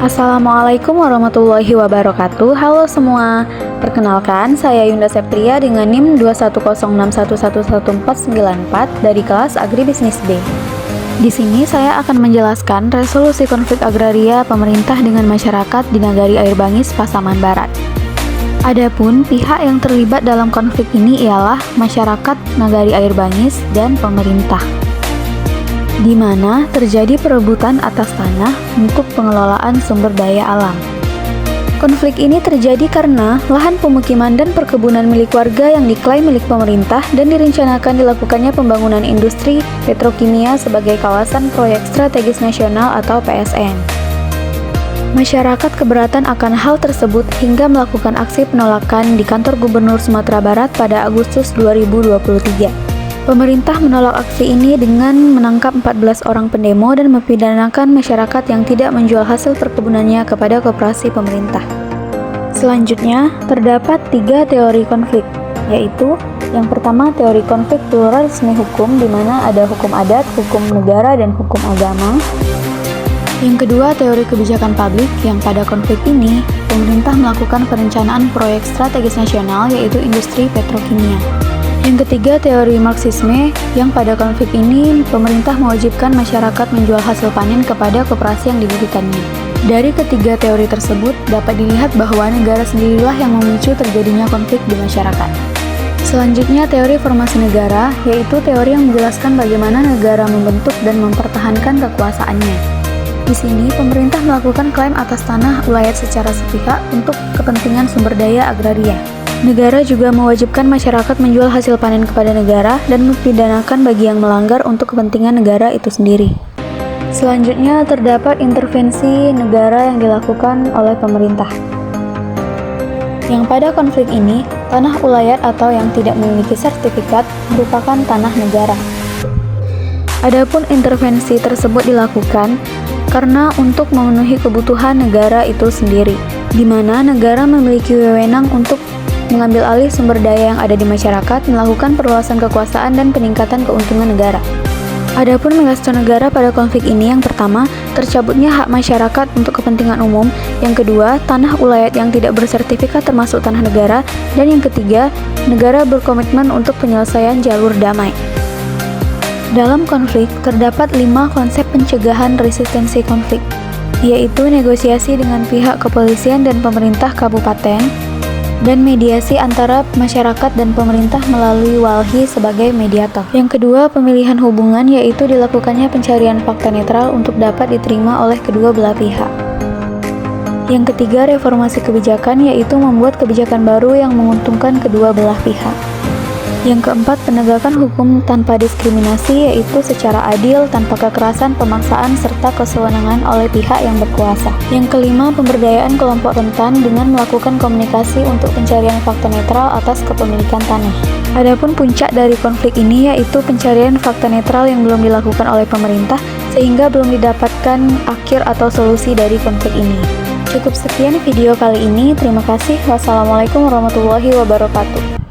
Assalamualaikum warahmatullahi wabarakatuh. Halo semua, perkenalkan saya Yunda Septria dengan NIM 21061111494 dari kelas Agribisnis B. Di sini saya akan menjelaskan resolusi konflik agraria pemerintah dengan masyarakat di Nagari Air Bangis, Pasaman Barat. Adapun pihak yang terlibat dalam konflik ini ialah masyarakat Nagari Air Bangis dan pemerintah, di mana terjadi perebutan atas tanah untuk pengelolaan sumber daya alam. Konflik ini terjadi karena lahan pemukiman dan perkebunan milik warga yang diklaim milik pemerintah dan direncanakan dilakukannya pembangunan industri petrokimia sebagai kawasan proyek strategis nasional atau PSN. Masyarakat keberatan akan hal tersebut hingga melakukan aksi penolakan di kantor Gubernur Sumatera Barat pada Agustus 2023. Pemerintah menolak aksi ini dengan menangkap 14 orang pendemo dan mempidanakan masyarakat yang tidak menjual hasil perkebunannya kepada koperasi pemerintah. Selanjutnya, terdapat 3 teori konflik, yaitu yang pertama teori konflik pluralisme hukum, di mana ada hukum adat, hukum negara, dan hukum agama. Yang kedua, teori kebijakan publik, yang pada konflik ini, pemerintah melakukan perencanaan proyek strategis nasional, yaitu industri petrokimia. Yang ketiga, teori Marxisme, yang pada konflik ini pemerintah mewajibkan masyarakat menjual hasil panen kepada koperasi yang didirikannya. Dari ketiga teori tersebut, dapat dilihat bahwa negara sendirilah yang memicu terjadinya konflik di masyarakat. Selanjutnya, teori formasi negara, yaitu teori yang menjelaskan bagaimana negara membentuk dan mempertahankan kekuasaannya. Di sini, pemerintah melakukan klaim atas tanah ulayat secara sepihak untuk kepentingan sumber daya agraria. Negara juga mewajibkan masyarakat menjual hasil panen kepada negara dan mempidanakan bagi yang melanggar untuk kepentingan negara itu sendiri. Selanjutnya, terdapat intervensi negara yang dilakukan oleh pemerintah. Yang pada konflik ini, tanah ulayat atau yang tidak memiliki sertifikat merupakan tanah negara. Adapun intervensi tersebut dilakukan karena untuk memenuhi kebutuhan negara itu sendiri, di mana negara memiliki wewenang untuk mengambil alih sumber daya yang ada di masyarakat, melakukan perluasan kekuasaan dan peningkatan keuntungan negara. Adapun milestone negara pada konflik ini, yang pertama, tercabutnya hak masyarakat untuk kepentingan umum, yang kedua, tanah ulayat yang tidak bersertifikat termasuk tanah negara, dan yang ketiga, negara berkomitmen untuk penyelesaian jalur damai. Dalam konflik, terdapat 5 konsep pencegahan resistensi konflik, yaitu negosiasi dengan pihak kepolisian dan pemerintah kabupaten, dan mediasi antara masyarakat dan pemerintah melalui walhi sebagai mediator. Yang kedua, pemilihan hubungan, yaitu dilakukannya pencarian fakta netral untuk dapat diterima oleh kedua belah pihak. Yang ketiga, reformasi kebijakan, yaitu membuat kebijakan baru yang menguntungkan kedua belah pihak. Yang keempat, penegakan hukum tanpa diskriminasi, yaitu secara adil, tanpa kekerasan, pemaksaan, serta kesewenangan oleh pihak yang berkuasa. Yang kelima, pemberdayaan kelompok rentan dengan melakukan komunikasi untuk pencarian fakta netral atas kepemilikan tanah. Adapun puncak dari konflik ini yaitu pencarian fakta netral yang belum dilakukan oleh pemerintah, sehingga belum didapatkan akhir atau solusi dari konflik ini. Cukup sekian video kali ini, terima kasih. Wassalamualaikum warahmatullahi wabarakatuh.